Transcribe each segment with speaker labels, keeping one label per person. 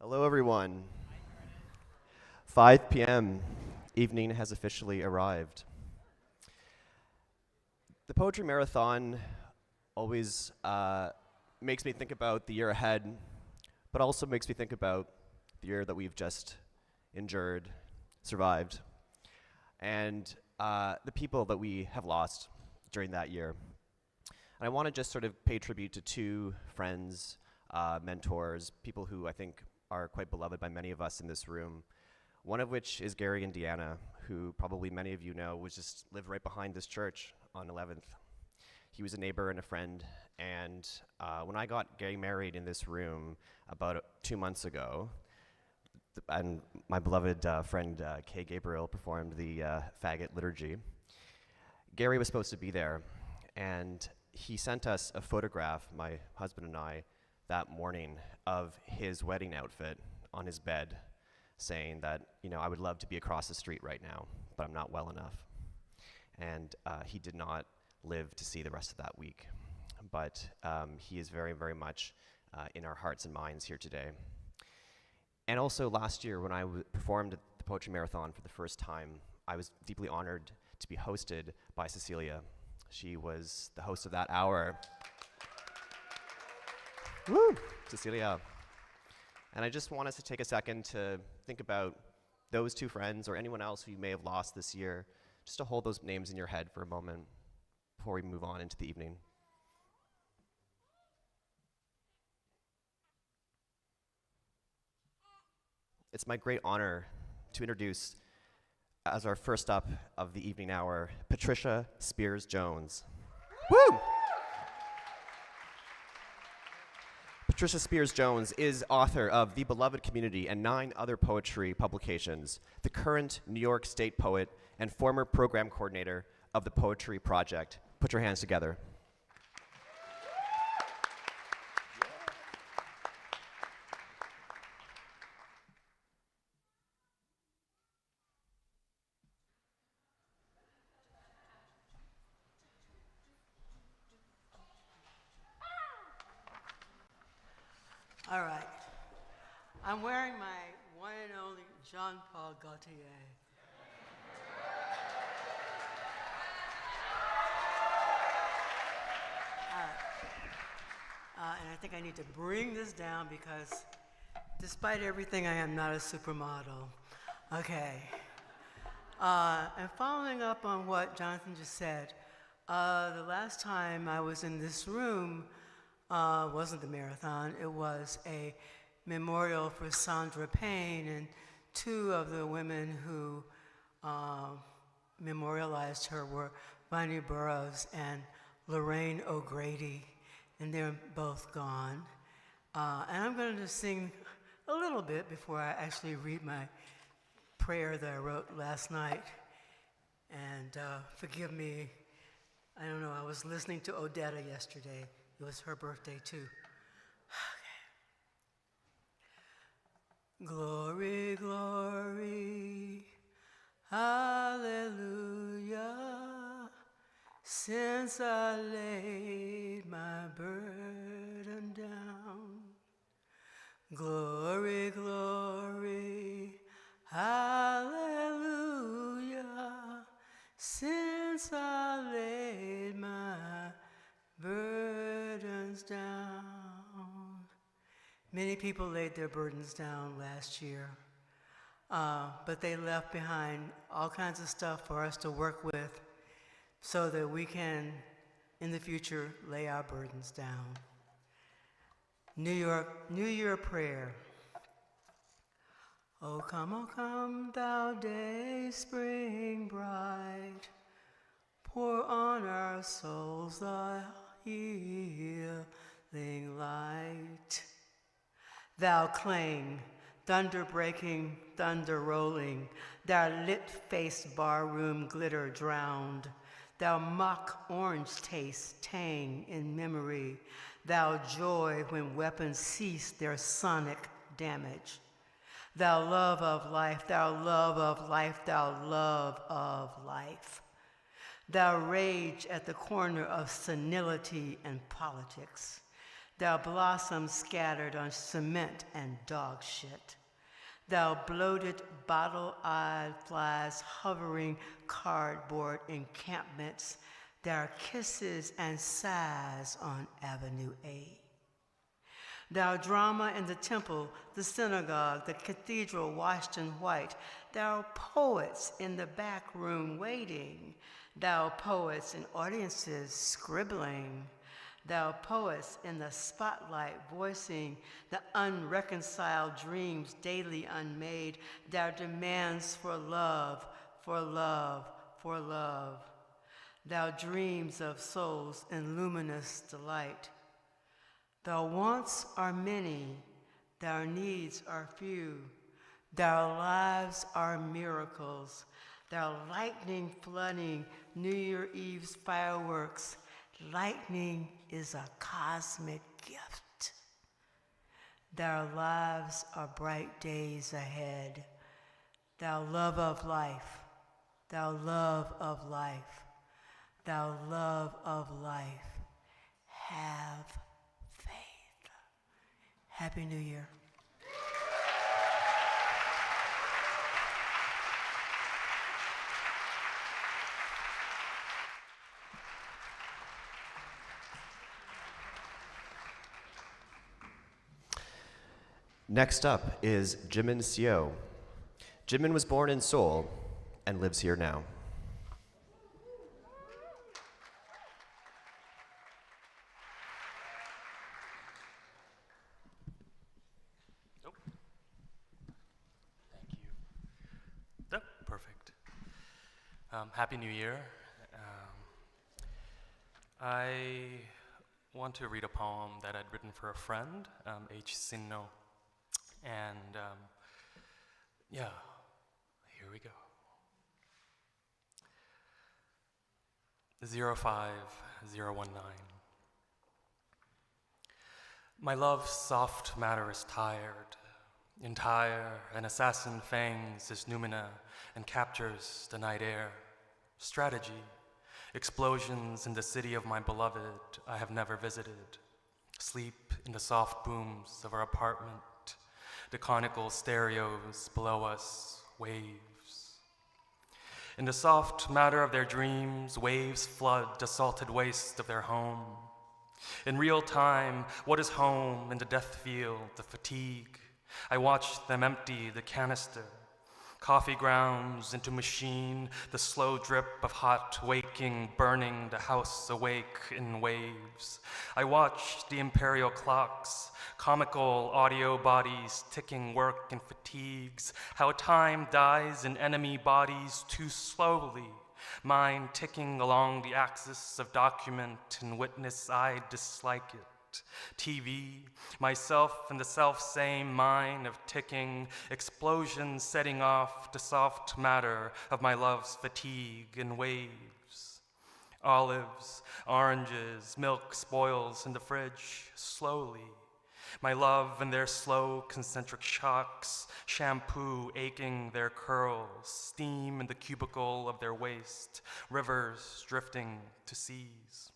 Speaker 1: Hello, everyone. 5 p.m. Evening has officially arrived. The Poetry Marathon always makes me think about the year ahead, but also makes me think about the year that we've just endured, survived, and the people that we have lost during that year. And I want to just sort of pay tribute to two friends, mentors, people who I think are quite beloved by many of us in this room. One of which is Gary and Deanna, who probably many of you know lived right behind this church on 11th. He was a neighbor and a friend, and when I got Gary married in this room about 2 months ago, and my beloved friend Kay Gabriel performed the faggot liturgy, Gary was supposed to be there, and he sent us a photograph, my husband and I, that morning of his wedding outfit on his bed, saying that, I would love to be across the street right now, but I'm not well enough. And he did not live to see the rest of that week. But he is very, very much in our hearts and minds here today. And also last year, when I performed at the Poetry Marathon for the first time, I was deeply honored to be hosted by Cecilia. She was the host of that hour. Woo! Cecilia. And I just want us to take a second to think about those two friends or anyone else who you may have lost this year, just to hold those names in your head for a moment before we move on into the evening. It's my great honor to introduce, as our first up of the evening hour, Patricia Spears-Jones. Woo! Patricia Spears-Jones is author of The Beloved Community and 9 other poetry publications, the current New York State poet, and former program coordinator of the Poetry Project. Put your hands together.
Speaker 2: All right. I'm wearing my one and only Jean-Paul Gaultier. And I think I need to bring this down because despite everything, I am not a supermodel. Okay. And following up on what Jonathan just said, the last time I was in this room, wasn't the marathon, it was a memorial for Sandra Payne, and 2 of the women who memorialized her were Bonnie Burroughs and Lorraine O'Grady, and they're both gone. And I'm going to sing a little bit before I actually read my prayer that I wrote last night. And forgive me, I don't know, I was listening to Odetta yesterday. It was her birthday, too. Okay. Glory, glory, hallelujah, since I laid my burden down. Glory, glory, hallelujah, since I laid my burdens down. Many people laid their burdens down last year, but they left behind all kinds of stuff for us to work with so that we can, in the future, lay our burdens down. New Year prayer. Oh come, thou day spring bright, pour on our souls thy healing light. Thou clang, thunder breaking, thunder rolling, thou lit-faced barroom glitter drowned, thou mock orange taste tang in memory, thou joy when weapons cease their sonic damage. Thou love of life, thou love of life, thou love of life. Thou rage at the corner of senility and politics. Thou blossoms scattered on cement and dog shit. Thou bloated, bottle-eyed flies hovering cardboard encampments. Thou kisses and sighs on Avenue A. Thou drama in the temple, the synagogue, the cathedral washed in white. Thou poets in the back room waiting. Thou poets in audiences scribbling. Thou poets in the spotlight voicing the unreconciled dreams daily unmade. Thou demands for love, for love, for love. Thou dreams of souls in luminous delight. Thou wants are many, thou needs are few. Thou lives are miracles. Thou lightning flooding New Year's Eve's fireworks. Lightning is a cosmic gift. Thou lives are bright days ahead. Thou love of life, thou love of life, thou love of life, have faith. Happy New Year.
Speaker 1: Next up is Jimin Seo. Jimin was born in Seoul and lives here now.
Speaker 3: Nope. Thank you. Oh, perfect. Happy New Year. I want to read a poem that I'd written for a friend, H. Sinno. And yeah, here we go. 05019. My love's soft matter is tired. Entire, an assassin fangs his numina and captures the night air. Strategy, explosions in the city of my beloved I have never visited. Sleep in the soft booms of our apartment. The conical stereos below us, waves. In the soft matter of their dreams, waves flood the salted waste of their home. In real time, what is home in the death field, the fatigue? I watch them empty the canister. Coffee grounds into machine, the slow drip of hot waking, burning the house awake in waves. I watch the imperial clocks, comical audio bodies ticking work and fatigues, how time dies in enemy bodies too slowly, mine ticking along the axis of document and witness I dislike it. TV, myself and the self-same mine of ticking, explosions setting off the soft matter of my love's fatigue in waves. Olives, oranges, milk spoils in the fridge, slowly. My love and their slow concentric shocks, shampoo aching their curls, steam in the cubicle of their waist, rivers drifting to seas.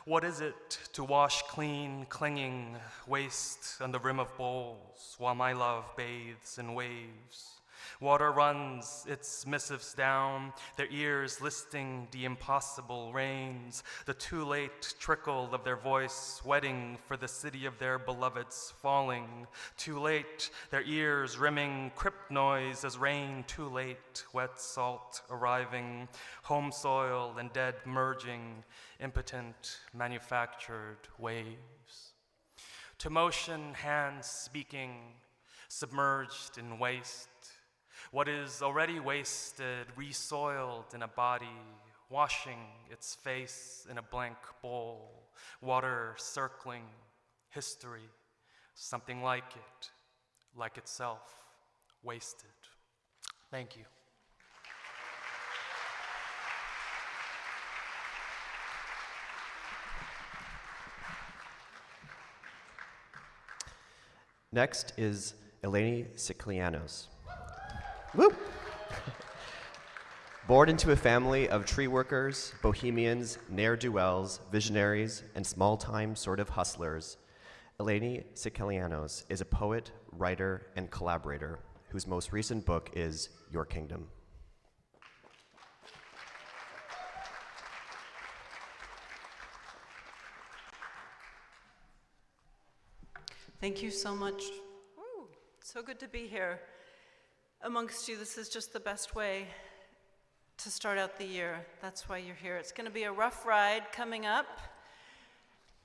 Speaker 3: What is it to wash clean, clinging waste on the rim of bowls while my love bathes in waves? Water runs its missives down, their ears listing the impossible rains, the too late trickle of their voice wetting for the city of their beloveds falling. Too late, their ears rimming crypt noise as rain too late, wet salt arriving, home soil and dead merging, impotent manufactured waves. To motion, hands speaking, submerged in waste. What is already wasted, resoiled in a body, washing its face in a blank bowl, water circling, history, something like it, like itself, wasted. Thank you.
Speaker 1: Next is Eleni Sikelianos. Woo! Born into a family of tree workers, bohemians, ne'er-do-wells, visionaries, and small-time sort of hustlers, Eleni Sikelianos is a poet, writer, and collaborator whose most recent book is Your Kingdom.
Speaker 4: Thank you so much. Ooh, so good to be here amongst you. This is just the best way to start out the year. That's why you're here. It's going to be a rough ride coming up.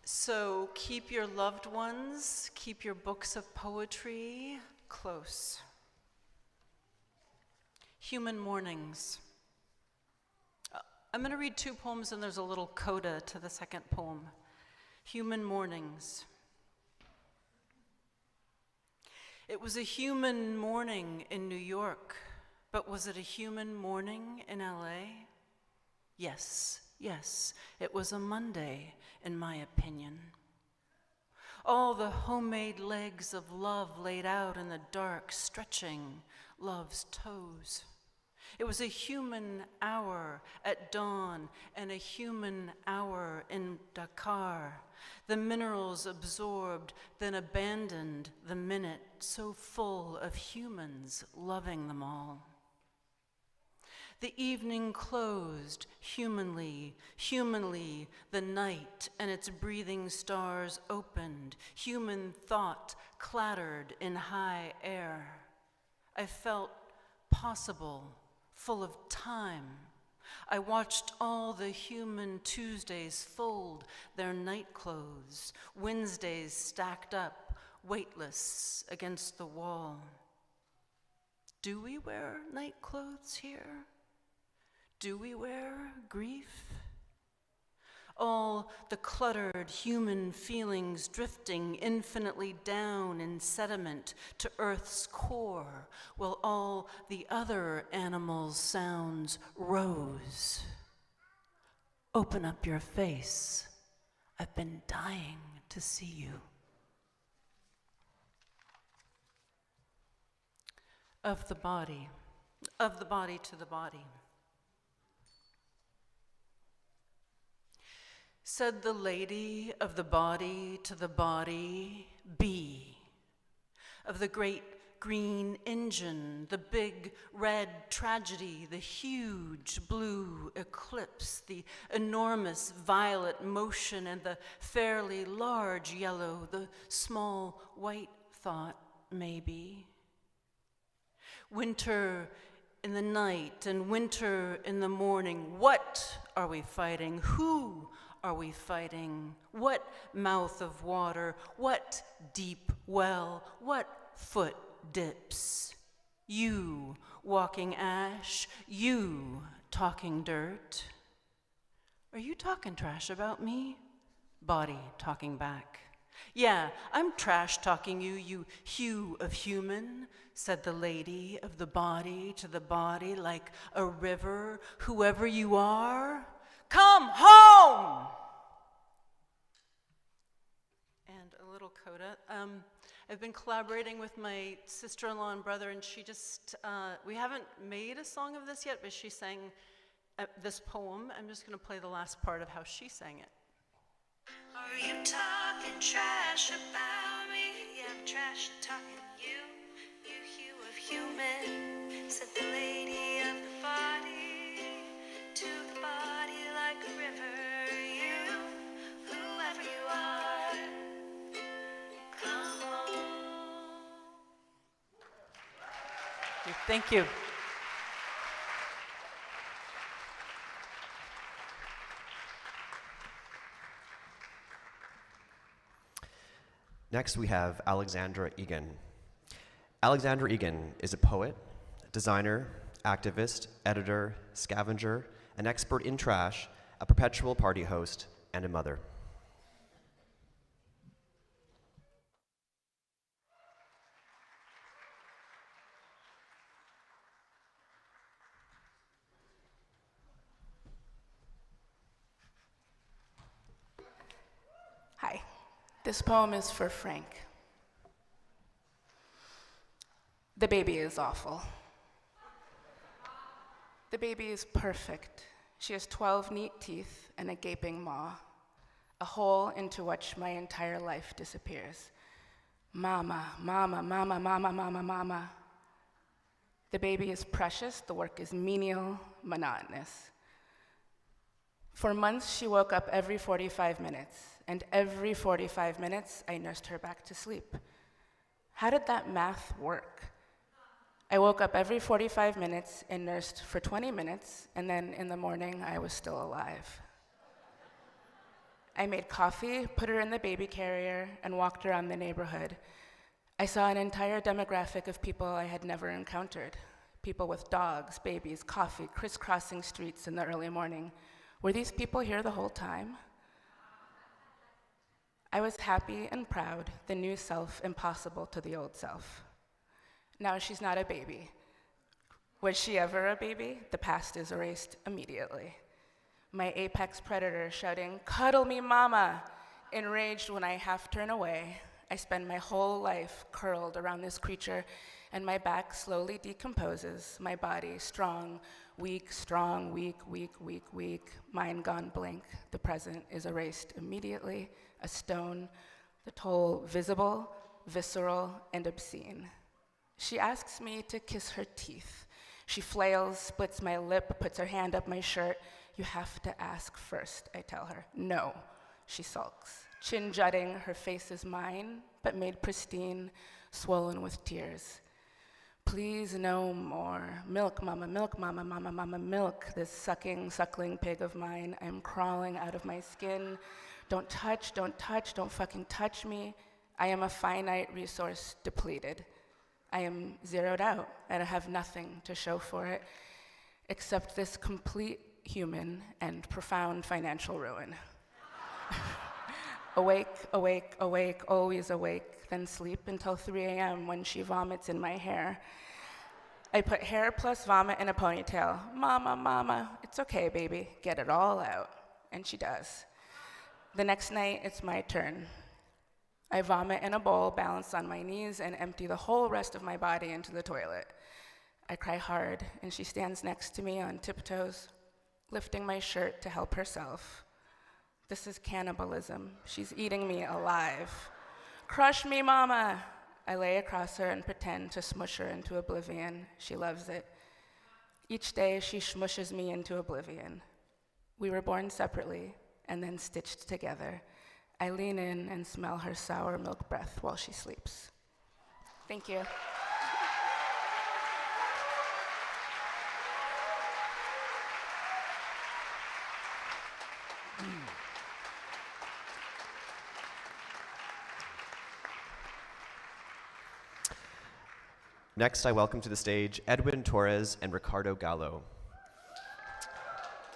Speaker 4: So keep your loved ones, keep your books of poetry close. Human Mornings. I'm going to read 2 poems, and there's a little coda to the second poem. Human Mornings. It was a human morning in New York, but was it a human morning in LA? Yes, it was a Monday, in my opinion. All the homemade legs of love laid out in the dark, stretching love's toes. It was a human hour at dawn and a human hour in Dakar. The minerals absorbed, then abandoned the minute, so full of humans loving them all. The evening closed, humanly, the night and its breathing stars opened, human thought clattered in high air. I felt possible, full of time. I watched all the human Tuesdays fold their night clothes, Wednesdays stacked up, weightless against the wall. Do we wear night clothes here? Do we wear grief? All the cluttered human feelings drifting infinitely down in sediment to Earth's core, while all the other animals' sounds rose. Open up your face. I've been dying to see you. Of the body to the body. Said the lady of the body to the body, be. Of the great green engine, the big red tragedy, the huge blue eclipse, the enormous violet motion, and the fairly large yellow, the small white thought, maybe. Winter in the night and winter in the morning, what are we fighting? Who are we fighting? What mouth of water? What deep well? What foot dips? You walking ash, you talking dirt. Are you talking trash about me? Body talking back. Yeah, I'm trash talking you, you hue of human, said the lady of the body to the body like a river, whoever you are. Come home! And a little coda. I've been collaborating with my sister-in-law and brother, and she just, we haven't made a song of this yet, but she sang this poem. I'm just going to play the last part of how she sang it.
Speaker 5: Are you talking trash about me? Yeah, I'm trash talking you, you hue of human, said the lady of the body to the body like a river. You, whoever you are, come home.
Speaker 4: Thank you.
Speaker 1: Next, we have Alexandra Egan. Alexandra Egan is a poet, designer, activist, editor, scavenger, an expert in trash, a perpetual party host, and a mother.
Speaker 6: Hi, this poem is for Frank. The baby is awful. The baby is perfect. She has 12 neat teeth and a gaping maw, a hole into which my entire life disappears. Mama, mama, mama, mama, mama, mama. The baby is precious, the work is menial, monotonous. For months, she woke up every 45 minutes, and every 45 minutes, I nursed her back to sleep. How did that math work? I woke up every 45 minutes and nursed for 20 minutes, and then in the morning, I was still alive. I made coffee, put her in the baby carrier, and walked around the neighborhood. I saw an entire demographic of people I had never encountered. People with dogs, babies, coffee, crisscrossing streets in the early morning. Were these people here the whole time? I was happy and proud, the new self impossible to the old self. Now she's not a baby. Was she ever a baby? The past is erased immediately. My apex predator shouting, "Cuddle me, mama!" Enraged when I half turn away, I spend my whole life curled around this creature, and my back slowly decomposes, my body strong, weak, weak, weak, mind gone blank. The present is erased immediately, a stone, the toll visible, visceral, and obscene. She asks me to kiss her teeth. She flails, splits my lip, puts her hand up my shirt. "You have to ask first," I tell her. "No," she sulks. Chin jutting, her face is mine, but made pristine, swollen with tears. "Please no more. Milk, mama, mama, mama, milk. This suckling pig of mine. I'm crawling out of my skin. Don't touch, don't fucking touch me. I am a finite resource depleted. I am zeroed out, and I have nothing to show for it, except this complete human and profound financial ruin." Awake, always awake, then sleep until 3 a.m. when she vomits in my hair. I put hair plus vomit in a ponytail. Mama, it's okay, baby, get it all out. And she does. The next night, it's my turn. I vomit in a bowl, balance on my knees, and empty the whole rest of my body into the toilet. I cry hard, and she stands next to me on tiptoes, lifting my shirt to help herself. This is cannibalism. She's eating me alive. "Crush me, mama!" I lay across her and pretend to smush her into oblivion. She loves it. Each day, she smushes me into oblivion. We were born separately and then stitched together. I lean in and smell her sour milk breath while she sleeps. Thank you.
Speaker 1: Next, I welcome to the stage Edwin, Torres, and Ricardo Gallo.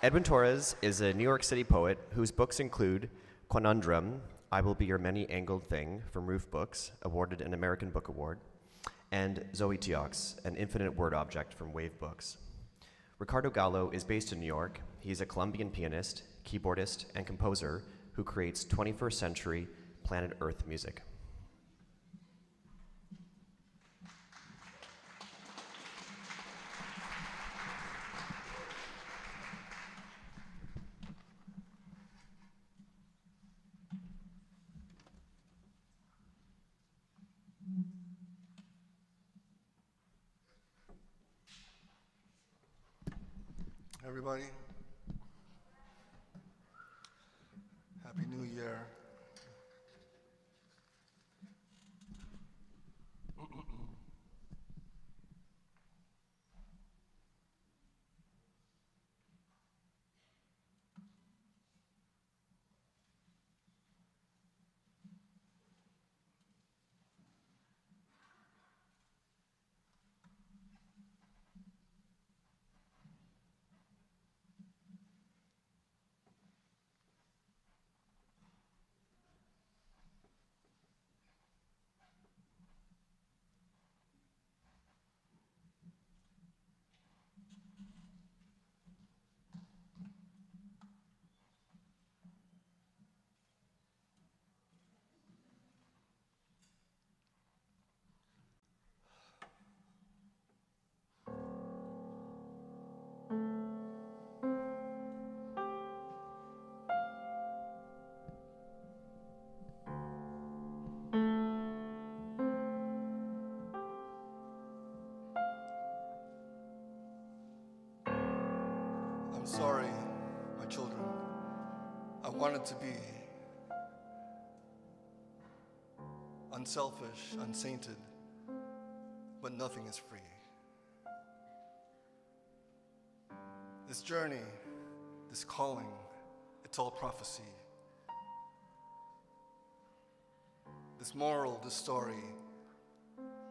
Speaker 1: Edwin Torres is a New York City poet whose books include Conundrum, I Will Be Your Many-Angled Thing from Roof Books, awarded an American Book Award, and Zoetiox, an infinite word object from Wave Books. Ricardo Gallo is based in New York. He's a Colombian pianist, keyboardist, and composer who creates 21st century planet Earth music.
Speaker 7: Everybody, Happy New Year. I'm sorry, my children. I wanted to be unselfish, unsainted, but nothing is free. This journey, this calling, it's all prophecy. This moral, this story,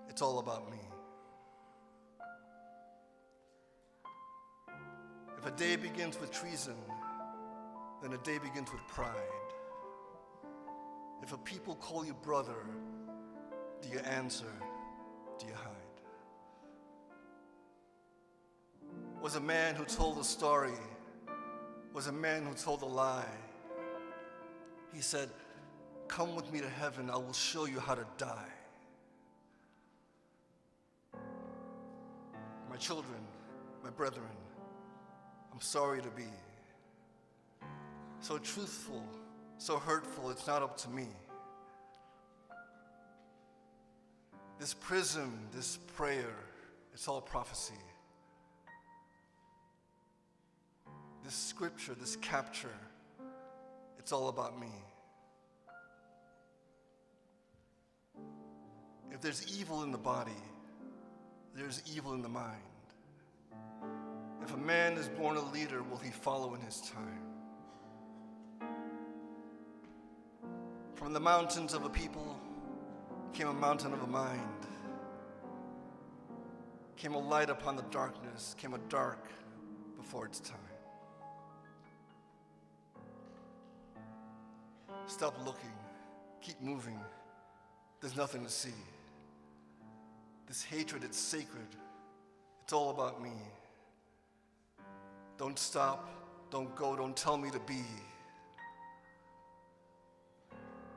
Speaker 7: it's all about me. If a day begins with treason, then a day begins with pride. If a people call you brother, do you answer? Do you hide? Was a man who told a story, was a man who told a lie. He said, "Come with me to heaven, I will show you how to die." My children, my brethren, I'm sorry to be so truthful, so hurtful, it's not up to me. This prism, this prayer, it's all prophecy. This scripture, this capture, it's all about me. If there's evil in the body, there's evil in the mind. If a man is born a leader, will he follow in his time? From the mountains of a people came a mountain of a mind. Came a light upon the darkness, came a dark before its time. Stop looking, keep moving. There's nothing to see. This hatred, it's sacred. It's all about me. Don't stop, don't go, don't tell me to be.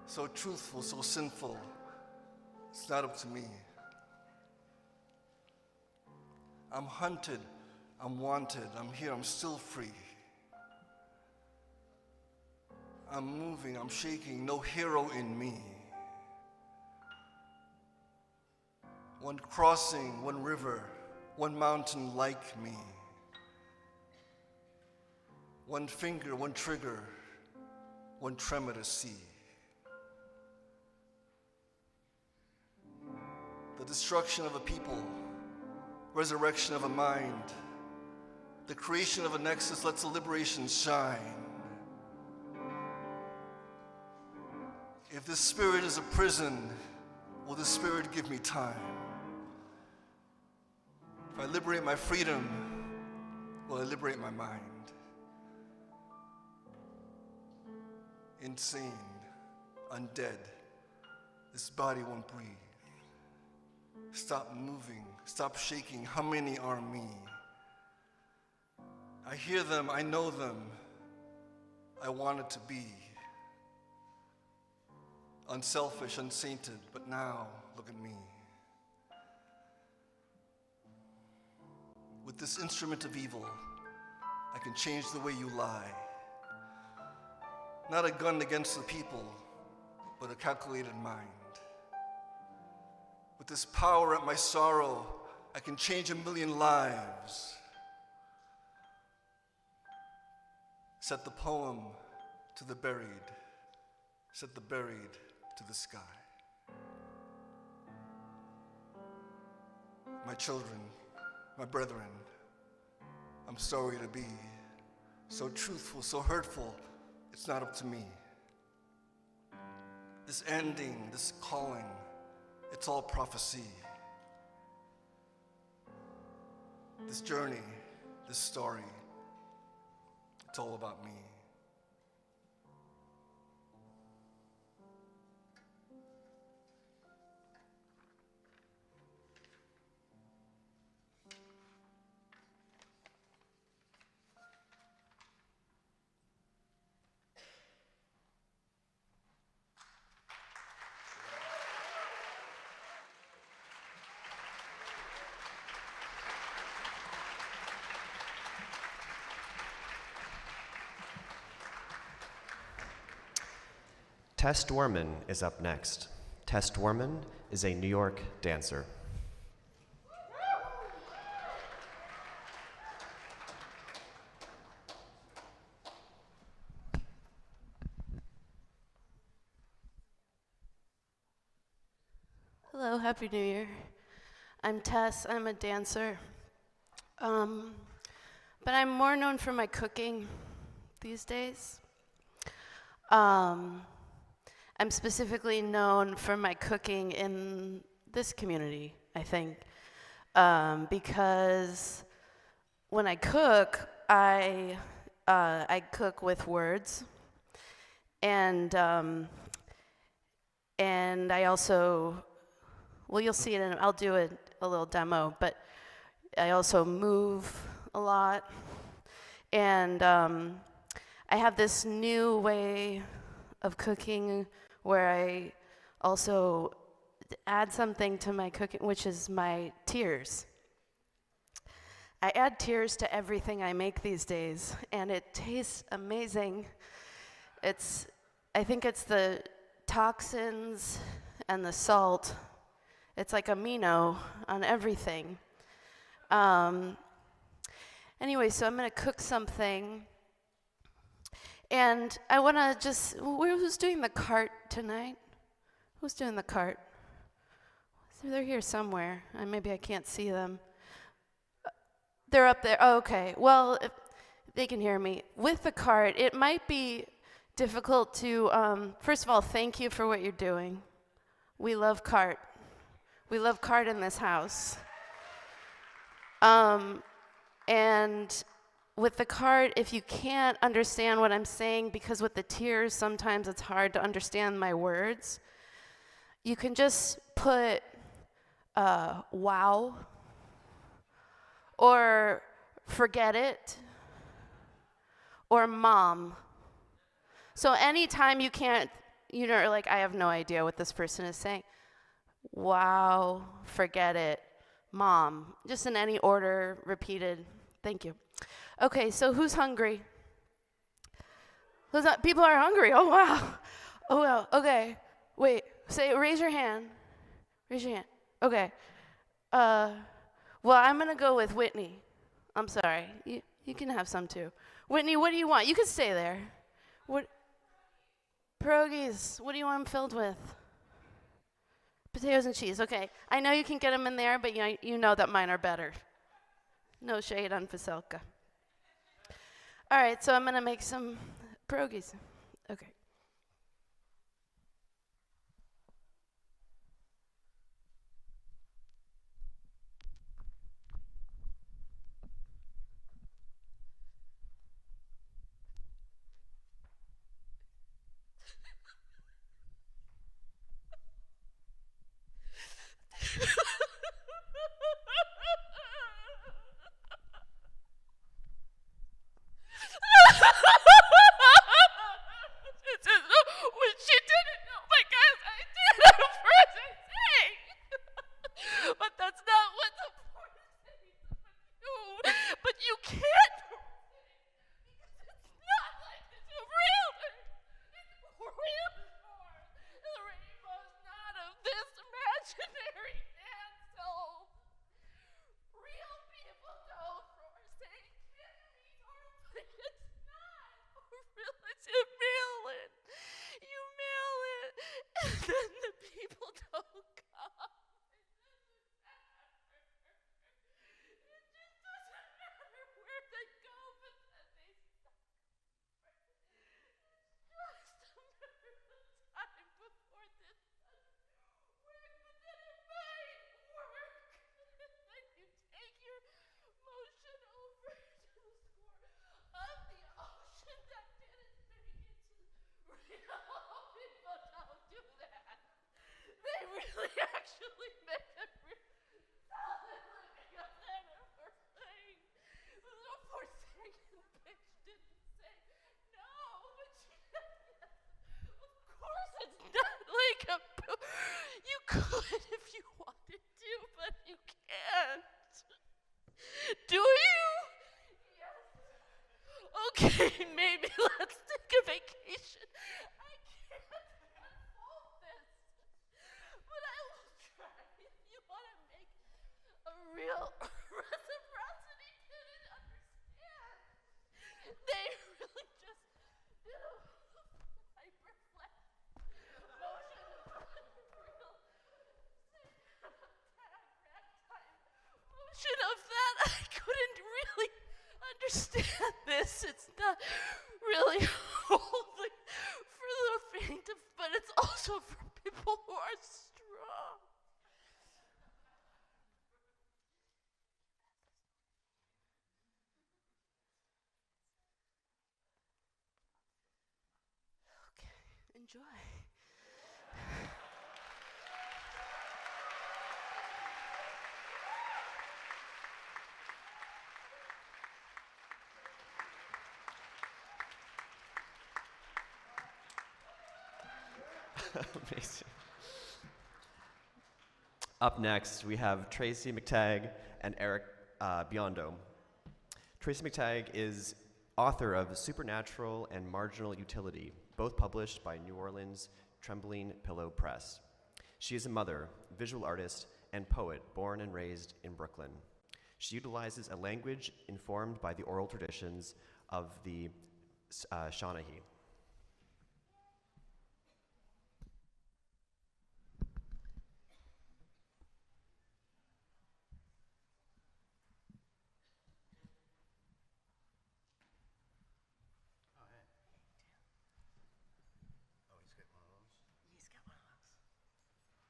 Speaker 7: So truthful, so sinful, it's not up to me. I'm hunted, I'm wanted, I'm here, I'm still free. I'm moving, I'm shaking, no hero in me. One crossing, one river, one mountain like me. One finger, one trigger, one tremor to see. The destruction of a people, resurrection of a mind, the creation of a nexus lets the liberation shine. If this spirit is a prison, will this spirit give me time? If I liberate my freedom, will I liberate my mind? Insane, undead, this body won't breathe. Stop moving, stop shaking, how many are me? I hear them, I know them, I wanted to be. Unselfish, unsainted, but now, look at me. With this instrument of evil, I can change the way you lie. Not a gun against the people, but a calculated mind. With this power at my sorrow, I can change 1,000,000 lives. Set the poem to the buried, set the buried to the sky. My children, my brethren, I'm sorry to be so truthful, so hurtful, it's not up to me. This ending, this calling, it's all prophecy. This journey, this story, it's all about me.
Speaker 1: Tess Dworman is up next. Tess Dworman is a New York dancer.
Speaker 8: Hello, Happy New Year. I'm Tess, I'm a dancer. But I'm more known for my cooking these days. I'm specifically known for my cooking in this community, I think, because when I cook, I cook with words, and I also, well, you'll see it, and I'll do a little demo, but I also move a lot, and I have this new way of cooking where I also add something to my cooking, which is my tears. I add tears to everything I make these days, and it tastes amazing. I think it's the toxins and the salt. It's like amino on everything. Anyway, so I'm gonna cook something, and I wanna just, who's doing the cart tonight? Who's doing the cart? So they're here somewhere. Maybe I can't see them. They're up there. Oh, okay. Well, if they can hear me. With the cart, it might be difficult to, first of all, thank you for what you're doing. We love cart. We love cart in this house. And with the cart, if you can't understand what I'm saying, because with the tears, sometimes it's hard to understand my words, you can just put wow, or forget it, or mom. So anytime you can't, like, I have no idea what this person is saying. Wow, forget it, mom. Just in any order, repeated. Thank you. Okay, so who's hungry? People are hungry. Oh, wow. Oh, wow. Okay. Wait, raise your hand. Raise your hand. Okay. Well, I'm going to go with Whitney. I'm sorry. You can have some too. Whitney, what do you want? You can stay there. What? Pierogies. What do you want them filled with? Potatoes and cheese. Okay. I know you can get them in there, but you know that mine are better. No shade on Veselka. All right, so I'm going to make some pierogies. Okay. She didn't know my guys. I did at first. I say, but that's not what the point is. But you can't. It's not like this. It's real. It's real. The rainbow's not of this imaginary dance. Real people don't forsake kidneys or it's not. Or realize you mail it. You mail it. And then the people don't come. It just doesn't matter where they go, but then they stop. It's just a matter of time before this doesn't work, but then it might work. Then you take your motion over to the score of the ocean that didn't make it to real. People don't do that. They really actually make it real. Solid living of that ever thing. The Forsaken bitch didn't say no, but she said yes. Of course it's not like a you could if you wanted to, but you can't. Do you? Yes. Okay, maybe let's take a vacation. I can't unfold this, but I will try. If you want to make a real reciprocity, didn't understand. They really just did a hyperflex motion. Real conclusion of that, I couldn't really understand this. It's not really only for the faint of, but it's also for people who are strong. Okay, enjoy.
Speaker 1: Amazing. Up next, we have Tracey McTague and Eric Biondo. Tracey McTague is author of Supernatural and Marginal Utility, both published by New Orleans Trembling Pillow Press. She is a mother, visual artist, and poet born and raised in Brooklyn. She utilizes a language informed by the oral traditions of the Anahid.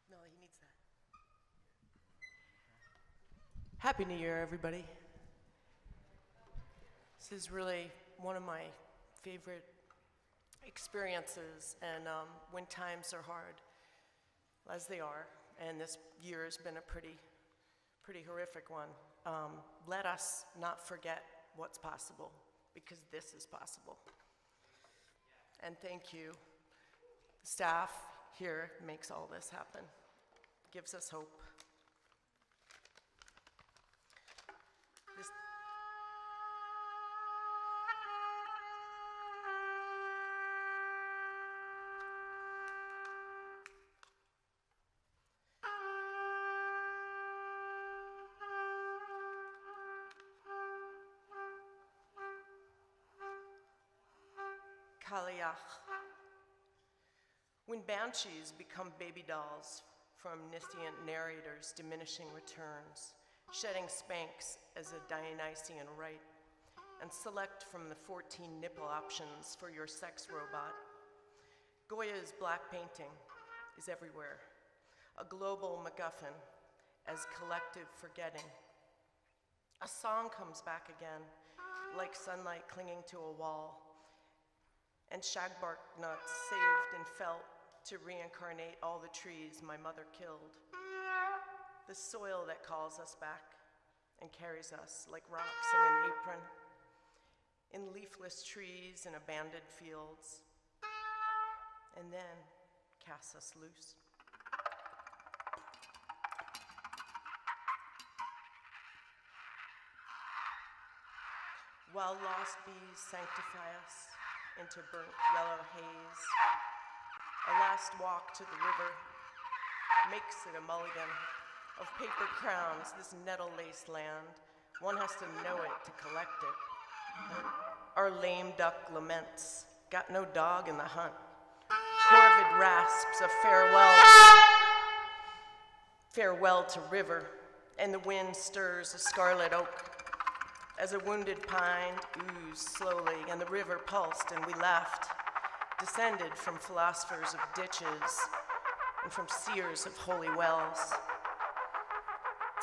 Speaker 9: No, he needs that. Happy New Year, everybody. This is really one of my favorite experiences, and when times are hard, as they are, and this year has been a pretty horrific one, let us not forget what's possible, because this is possible. And thank you. Staff here makes all this happen, gives us hope. This Kaliach. When banshees become baby dolls from omniscient narrators' diminishing returns, shedding Spanx as a Dionysian rite, and select from the 14 nipple options for your sex robot, Goya's black painting is everywhere, a global MacGuffin as collective forgetting. A song comes back again, like sunlight clinging to a wall, and shagbark nuts saved and felt to reincarnate all the trees my mother killed. The soil that calls us back and carries us like rocks in an apron, in leafless trees and abandoned fields, and then casts us loose. While lost bees sanctify us into burnt yellow haze, a last walk to the river makes it a mulligan of paper crowns, this nettle-laced land. One has to know it to collect it. Our lame duck laments, got no dog in the hunt. Corvid rasps a farewell to river, and the wind stirs a scarlet oak. As a wounded pine oozed slowly, and the river pulsed, and we laughed, descended from philosophers of ditches and from seers of holy wells.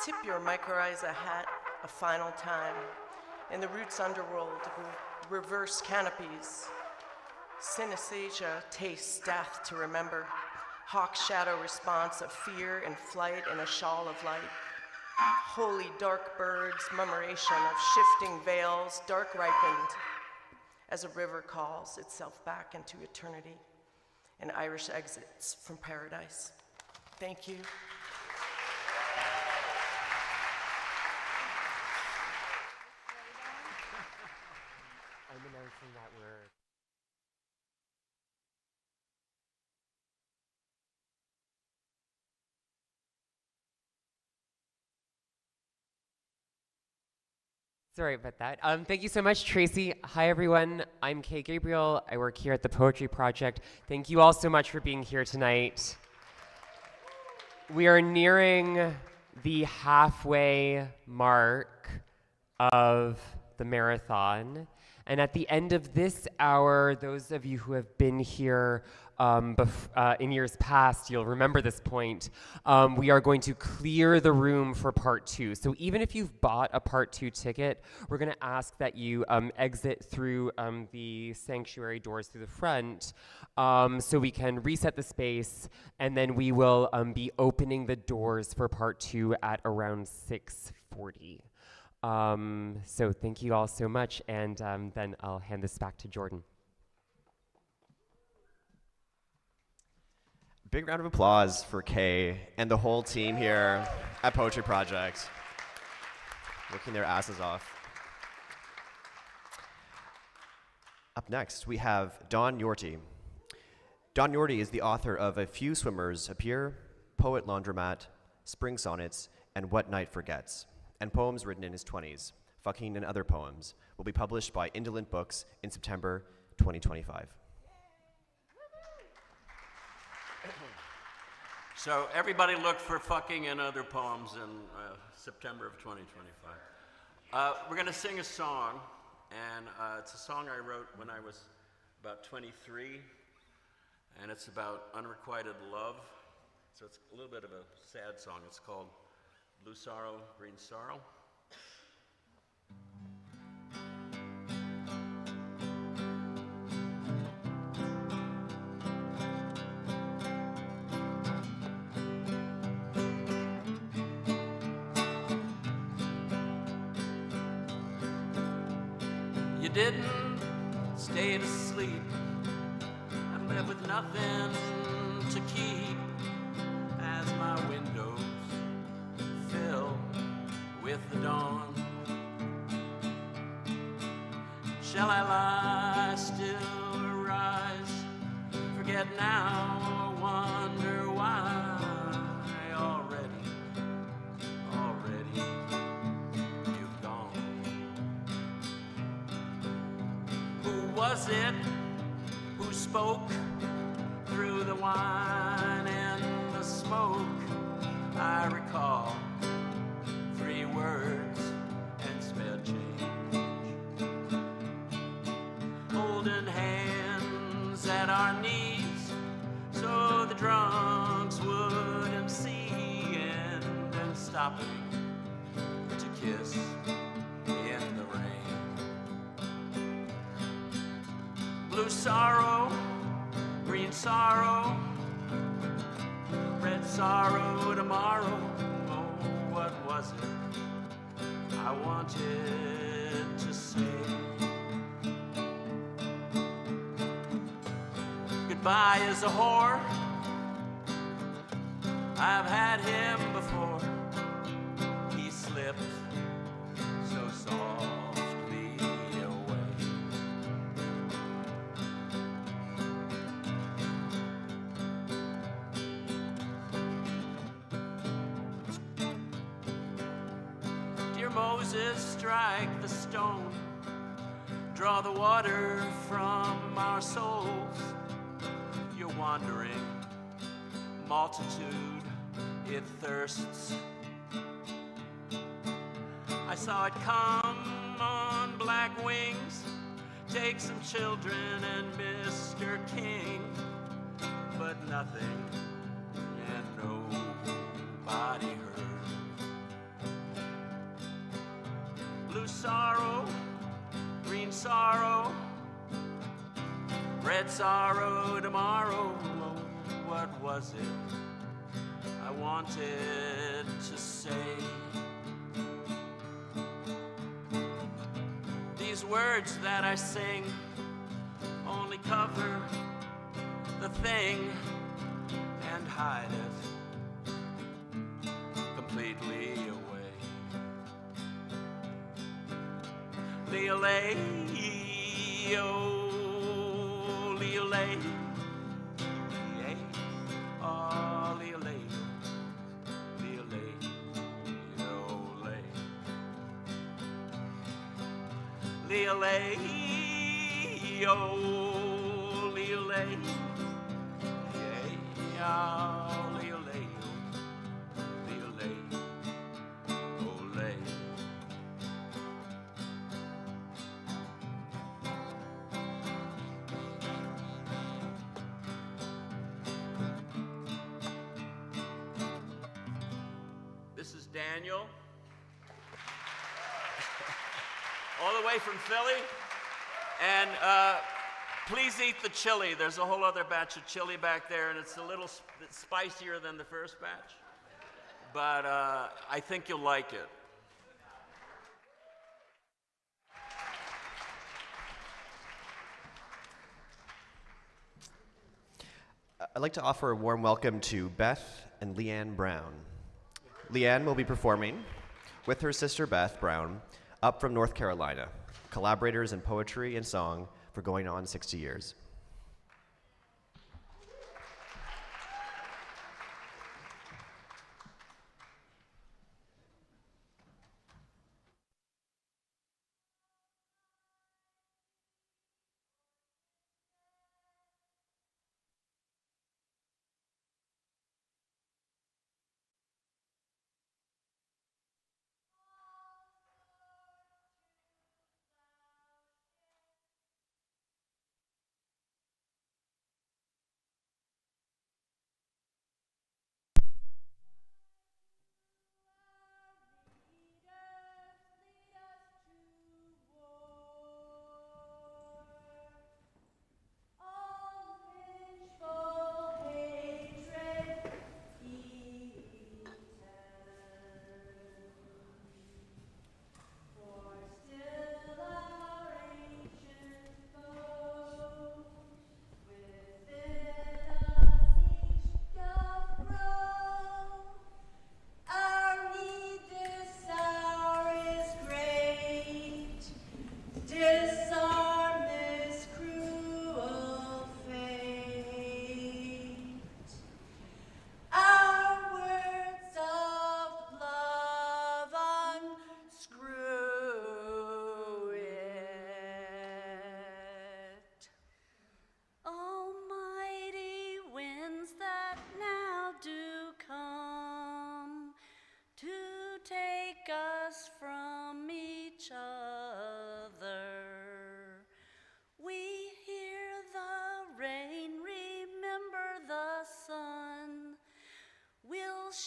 Speaker 9: Tip your mycorrhiza hat a final time. In the roots underworld, reverse canopies. Synesthesia tastes death to remember. Hawk shadow response of fear and flight in a shawl of light. Holy dark birds, murmuration of shifting veils, dark ripened, as a river calls itself back into eternity, and Irish exits from paradise. Thank you.
Speaker 10: I'm announcing that we're sorry about that. Thank you so much, Tracey. Hi, everyone. I'm Kay Gabriel. I work here at the Poetry Project. Thank you all so much for being here tonight. We are nearing the halfway mark of the marathon. And at the end of this hour, those of you who have been here in years past, you'll remember this point. We are going to clear the room for part 2. So even if you've bought a part 2 ticket, we're going to ask that you exit through the sanctuary doors through the front so we can reset the space, and then we will be opening the doors for part 2 at around 6:40. So thank you all so much, and then I'll hand this back to Jordan.
Speaker 1: Big round of applause for Kay and the whole team here at Poetry Project, working their asses off. Up next, we have Dawn Yorty. Dawn Yorty is the author of A Few Swimmers Appear, Poet Laundromat, Spring Sonnets, and What Night Forgets, and poems written in his 20s. Fucking and Other Poems will be published by Indolent Books in September 2025.
Speaker 11: So everybody look for Fucking and Other Poems in September of 2025. We're going to sing a song, and it's a song I wrote when I was about 23, and it's about unrequited love. So it's a little bit of a sad song. It's called Blue Sorrow, Green Sorrow. You didn't stay to sleep and live with nothing to keep as my windows fill with the dawn. Shall I lie still or rise? Forget now or wonder why already you've gone. Who was it who spoke through the wine and the smoke? I recall 3 words and spell change. Holding hands at our knees so the drunks wouldn't see, and then stopping to kiss in the rain. Blue sorrow, green sorrow, red sorrow tomorrow. Oh, what was it I wanted to say? Goodbye is a whore. I've had him before. He slipped so softly away. Dear Moses, strike the stone, draw the water from our souls. You're wandering, multitude, it thirsts. I saw it come on black wings, take some children and Mr. King, but nothing and nobody heard. Blue sorrow, green sorrow, red sorrow tomorrow. Oh, what was it I wanted to say? These words that I sing only cover the thing and hide it completely away. Leolay, oh, Leolay, oh, Leolay, Leolay, Leolay, Leolay, oh, Leolay, yeah, oh, Leolay, Leolay, This is Daniel. All the way from Philly. And please eat the chili. There's a whole other batch of chili back there, and it's a little spicier than the first batch. But I think you'll like it.
Speaker 1: I'd like to offer a warm welcome to Beth and Leanne Brown. Leanne will be performing with her sister Beth Brown up from North Carolina, collaborators in poetry and song for going on 60 years.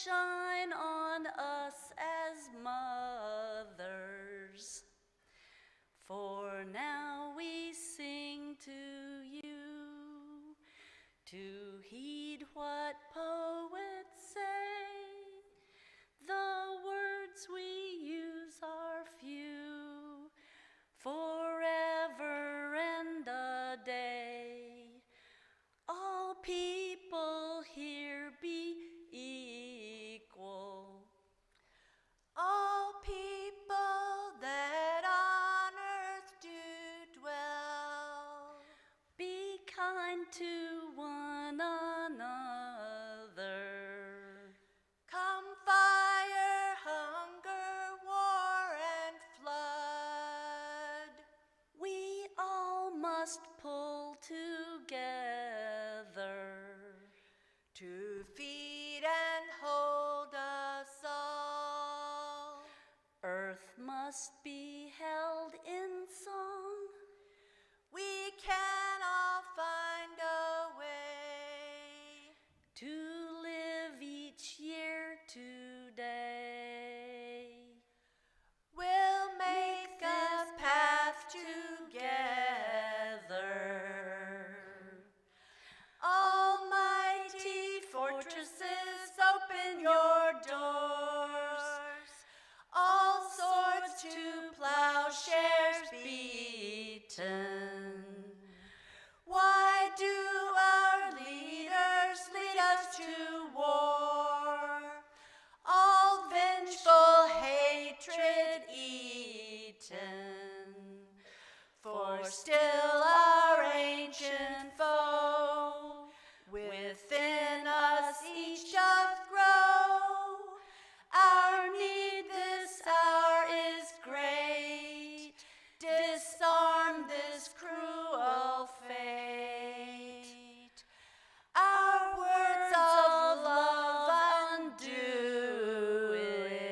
Speaker 5: Shine on us as mothers. For now we sing to you, to heed what poets say. The words we use are few, forever and a day. All people here be equal. All people that on earth do dwell, be kind to one another. Come fire, hunger, war, and flood, we all must pull together to feed and hold us all. Earth must be held in song. We can all find a way to live each year today. We'll make this path together. Almighty fortresses, open your doors. All swords to plowshares beaten. Why do our leaders lead us to war? All vengeful hatred eaten. For still our ancient foe within us each doth grow. Our need this hour is great. Disarm this cruel fate. Our words of love undo it.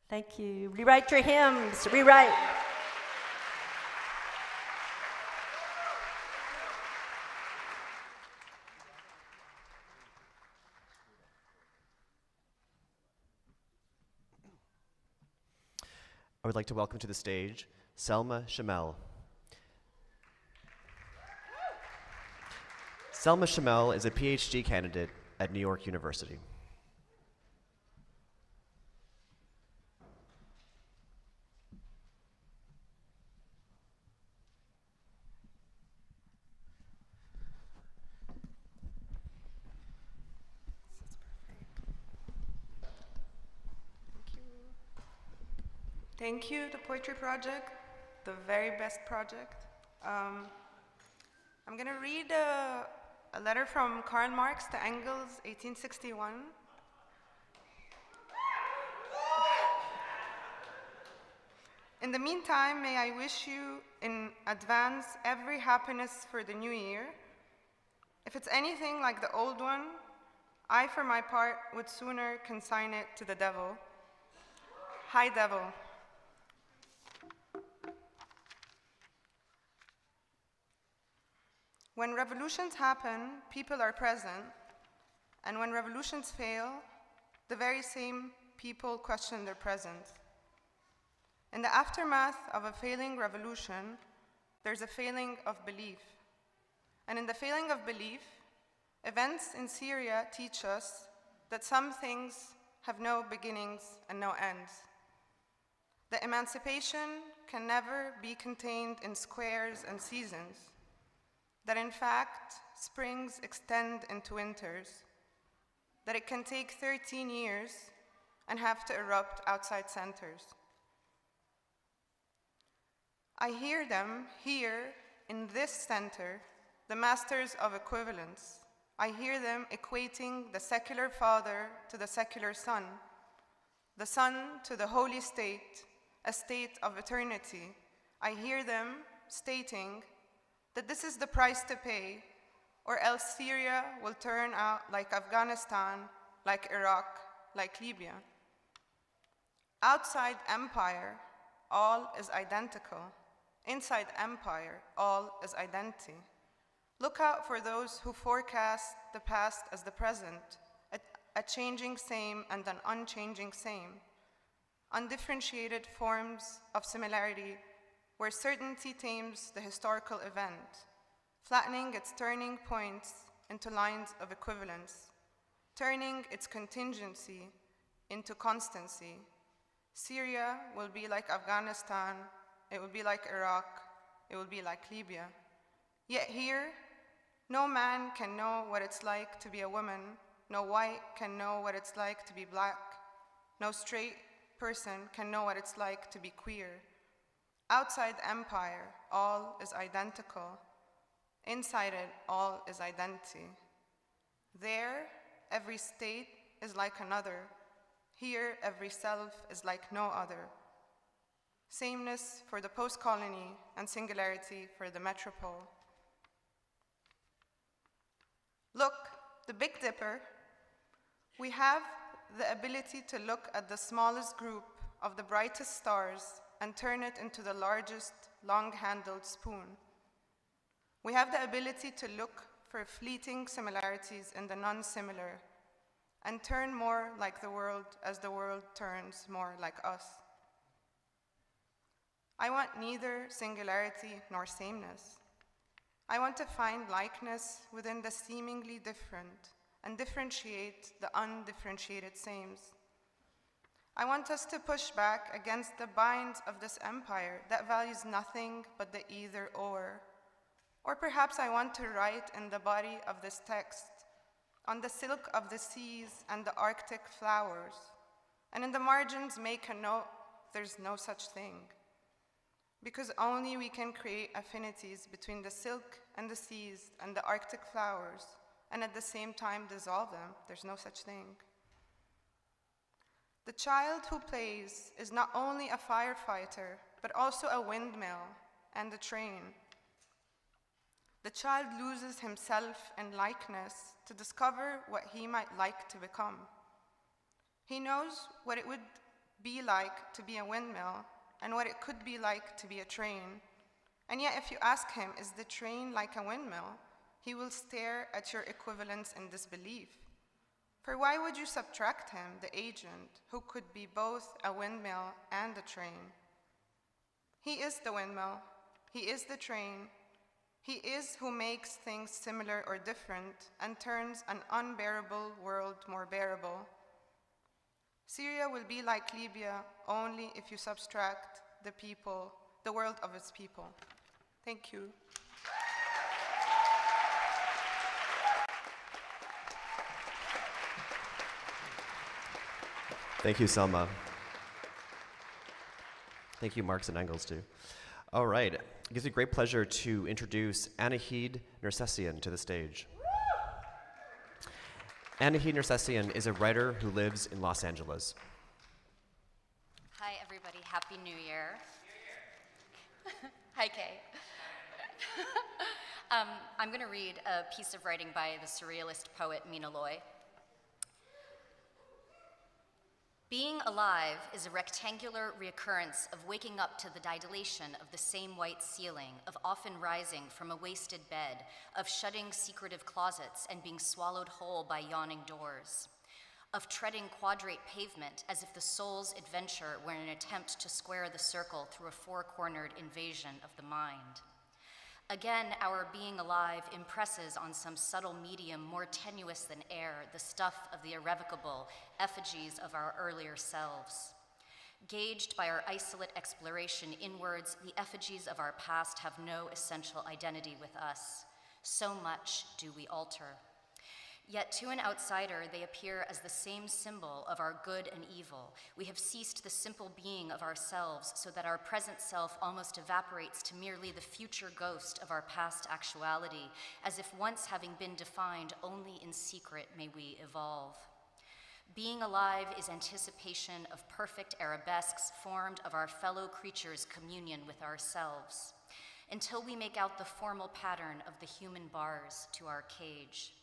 Speaker 5: Thank you. Rewrite your hymns. Rewrite.
Speaker 1: I would like to welcome to the stage Salma Shamel. Salma Shamel is a PhD candidate at New York University.
Speaker 12: Thank you, the Poetry Project, the very best project. I'm going to read a letter from Karl Marx to Engels, 1861. In the meantime, may I wish you in advance every happiness for the new year. If it's anything like the old one, I, for my part, would sooner consign it to the devil. Hi, devil. When revolutions happen, people are present, and when revolutions fail, the very same people question their presence. In the aftermath of a failing revolution, there's a failing of belief. And in the failing of belief, events in Syria teach us that some things have no beginnings and no ends. The emancipation can never be contained in squares and seasons. That in fact, springs extend into winters, that it can take 13 years and have to erupt outside centers. I hear them here in this center, the masters of equivalence. I hear them equating the secular father to the secular son, the son to the holy state, a state of eternity. I hear them stating that this is the price to pay, or else Syria will turn out like Afghanistan, like Iraq, like Libya. Outside empire, all is identical. Inside empire, all is identity. Look out for those who forecast the past as the present, a changing same and an unchanging same. Undifferentiated forms of similarity where certainty tames the historical event, flattening its turning points into lines of equivalence, turning its contingency into constancy. Syria will be like Afghanistan, it will be like Iraq, it will be like Libya. Yet here, no man can know what it's like to be a woman, no white can know what it's like to be black, no straight person can know what it's like to be queer. Outside empire, all is identical. Inside it, all is identity. There, every state is like another. Here, every self is like no other. Sameness for the post-colony and singularity for the metropole. Look, the Big Dipper. We have the ability to look at the smallest group of the brightest stars and turn it into the largest long-handled spoon. We have the ability to look for fleeting similarities in the non-similar and turn more like the world as the world turns more like us. I want neither singularity nor sameness. I want to find likeness within the seemingly different and differentiate the undifferentiated sames. I want us to push back against the binds of this empire that values nothing but the either or. Or perhaps I want to write in the body of this text, on the silk of the seas and the Arctic flowers, and in the margins make a note, there's no such thing. Because only we can create affinities between the silk and the seas and the Arctic flowers, and at the same time dissolve them, there's no such thing. The child who plays is not only a firefighter, but also a windmill and a train. The child loses himself in likeness to discover what he might like to become. He knows what it would be like to be a windmill and what it could be like to be a train. And yet if you ask him, is the train like a windmill? He will stare at your equivalence in disbelief. For why would you subtract him, the agent, who could be both a windmill and a train? He is the windmill. He is the train. He is who makes things similar or different and turns an unbearable world more bearable. Syria will be like Libya only if you subtract the world of its people. Thank you.
Speaker 1: Thank you, Salma. Thank you, Marx and Engels, too. All right. It gives me great pleasure to introduce Anahid Nersessian to the stage. Anahid Nersessian is a writer who lives in Los Angeles.
Speaker 13: Hi, everybody. Happy New Year. Hi, Kay. I'm going to read a piece of writing by the surrealist poet Mina Loy. Being alive is a rectangular reoccurrence of waking up to the dilation of the same white ceiling, of often rising from a wasted bed, of shutting secretive closets and being swallowed whole by yawning doors, of treading quadrate pavement as if the soul's adventure were an attempt to square the circle through a four-cornered invasion of the mind. Again, our being alive impresses on some subtle medium more tenuous than air, the stuff of the irrevocable, effigies of our earlier selves. Gauged by our isolate exploration inwards, the effigies of our past have no essential identity with us. So much do we alter. Yet to an outsider, they appear as the same symbol of our good and evil. We have ceased the simple being of ourselves so that our present self almost evaporates to merely the future ghost of our past actuality, as if once having been defined only in secret may we evolve. Being alive is anticipation of perfect arabesques formed of our fellow creatures' communion with ourselves, until we make out the formal pattern of the human bars to our cage.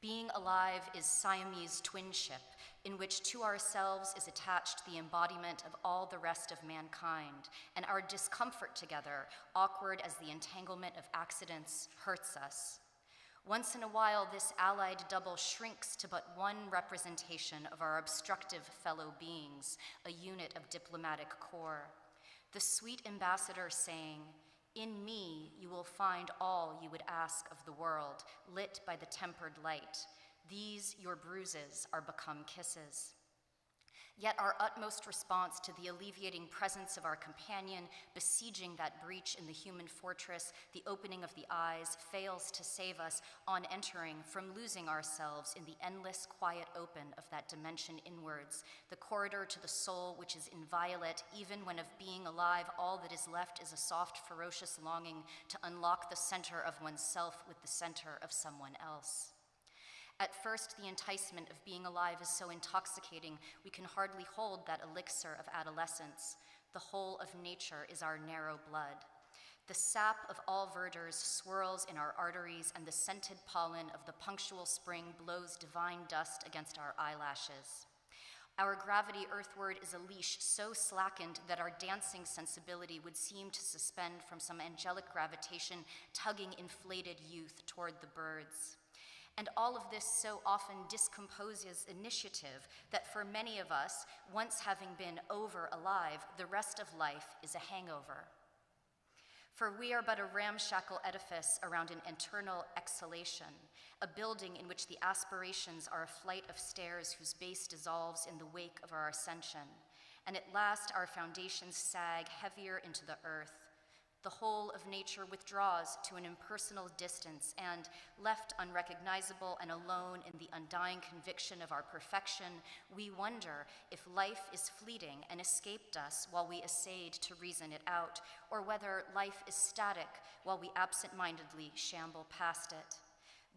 Speaker 13: Being alive is Siamese twinship, in which to ourselves is attached the embodiment of all the rest of mankind, and our discomfort together, awkward as the entanglement of accidents, hurts us. Once in a while, this allied double shrinks to but one representation of our obstructive fellow beings, a unit of diplomatic core. The sweet ambassador saying, "In me you will find all you would ask of the world, lit by the tempered light. These, your bruises, are become kisses." Yet our utmost response to the alleviating presence of our companion, besieging that breach in the human fortress, the opening of the eyes, fails to save us on entering from losing ourselves in the endless quiet open of that dimension inwards, the corridor to the soul which is inviolate, even when of being alive all that is left is a soft, ferocious longing to unlock the center of oneself with the center of someone else. At first, the enticement of being alive is so intoxicating, we can hardly hold that elixir of adolescence. The whole of nature is our narrow blood. The sap of all verdures swirls in our arteries, and the scented pollen of the punctual spring blows divine dust against our eyelashes. Our gravity earthward is a leash so slackened that our dancing sensibility would seem to suspend from some angelic gravitation, tugging inflated youth toward the birds. And all of this so often discomposes initiative that for many of us, once having been over alive, the rest of life is a hangover. For we are but a ramshackle edifice around an eternal exhalation, a building in which the aspirations are a flight of stairs whose base dissolves in the wake of our ascension, and at last our foundations sag heavier into the earth. The whole of nature withdraws to an impersonal distance, and, left unrecognizable and alone in the undying conviction of our perfection, we wonder if life is fleeting and escaped us while we essayed to reason it out, or whether life is static while we absent-mindedly shamble past it.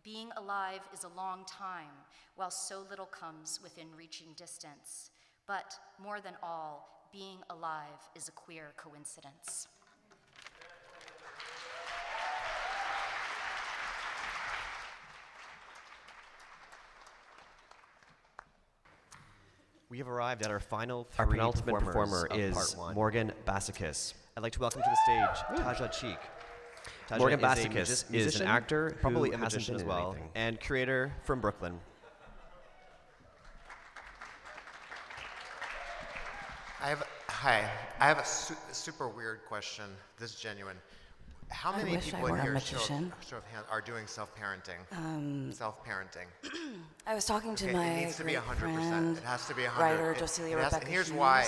Speaker 13: Being alive is a long time, while so little comes within reaching distance. But, more than all, being alive is a queer coincidence.
Speaker 1: We have arrived at our final three. Our penultimate performer is Morgan Bassichis. I'd like to welcome to the stage Taja Cheek. Taja Morgan Bassichis is an actor, probably a magician as well, and curator from Brooklyn.
Speaker 14: I have Hi, I have a super weird question. This is genuine. How many people in here show of hands are doing self-parenting? Self-parenting.
Speaker 15: I was talking to
Speaker 14: Okay,
Speaker 15: my
Speaker 14: it needs to be 100%.
Speaker 15: friend,
Speaker 14: It has to be 100.
Speaker 15: writer Josilia Rebecca
Speaker 14: and here's
Speaker 15: Hughes,
Speaker 14: why.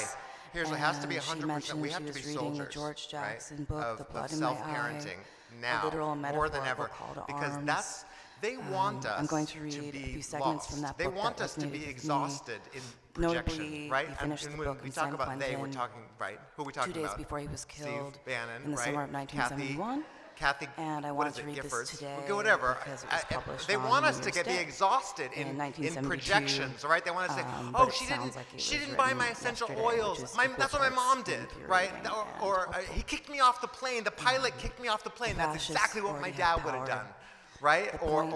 Speaker 14: It has to be
Speaker 15: and she
Speaker 14: 100%.
Speaker 15: mentioned
Speaker 14: We have
Speaker 15: she
Speaker 14: to be
Speaker 15: was reading
Speaker 14: soldiers,
Speaker 15: the George Jackson
Speaker 14: right?
Speaker 15: book, The Blood in My Eye,
Speaker 14: self-parenting
Speaker 15: a
Speaker 14: now,
Speaker 15: literal and
Speaker 14: more than
Speaker 15: metaphorical
Speaker 14: ever,
Speaker 15: call to
Speaker 14: because
Speaker 15: arms.
Speaker 14: they want us
Speaker 15: I'm going to read a few segments
Speaker 14: lost.
Speaker 15: from that
Speaker 14: They
Speaker 15: book
Speaker 14: want
Speaker 15: that
Speaker 14: us to be
Speaker 15: resonated with me.
Speaker 14: exhausted in projection,
Speaker 15: Notably,
Speaker 14: right?
Speaker 15: he finished the
Speaker 14: when
Speaker 15: book
Speaker 14: we
Speaker 15: in
Speaker 14: talk
Speaker 15: San
Speaker 14: about they, we're
Speaker 15: Quentin
Speaker 14: talking, right? Who are we talking
Speaker 15: 2 days
Speaker 14: about?
Speaker 15: before he was killed
Speaker 14: Steve Bannon,
Speaker 15: in the
Speaker 14: right?
Speaker 15: summer of 1971.
Speaker 14: Kathy,
Speaker 15: and I
Speaker 14: what
Speaker 15: wanted
Speaker 14: is
Speaker 15: to
Speaker 14: it,
Speaker 15: read
Speaker 14: Giffords?
Speaker 15: this today
Speaker 14: Whatever.
Speaker 15: because it was published
Speaker 14: They
Speaker 15: on
Speaker 14: want us
Speaker 15: New
Speaker 14: to
Speaker 15: Year's
Speaker 14: get be
Speaker 15: Day
Speaker 14: exhausted in
Speaker 15: 1972,
Speaker 14: projections, right? They want us to say,
Speaker 15: but
Speaker 14: oh,
Speaker 15: it
Speaker 14: she
Speaker 15: sounds like it
Speaker 14: she
Speaker 15: was
Speaker 14: didn't buy
Speaker 15: written
Speaker 14: my essential
Speaker 15: yesterday, which
Speaker 14: oils.
Speaker 15: is
Speaker 14: That's what my
Speaker 15: equal
Speaker 14: mom
Speaker 15: parts
Speaker 14: did, right?
Speaker 15: infuriating
Speaker 14: Or
Speaker 15: and
Speaker 14: he kicked me off the plane. The pilot kicked me off the plane. That's
Speaker 15: Fascists
Speaker 14: exactly what my
Speaker 15: already
Speaker 14: dad
Speaker 15: have
Speaker 14: would have
Speaker 15: power.
Speaker 14: done. Right?
Speaker 15: The
Speaker 14: Or
Speaker 15: point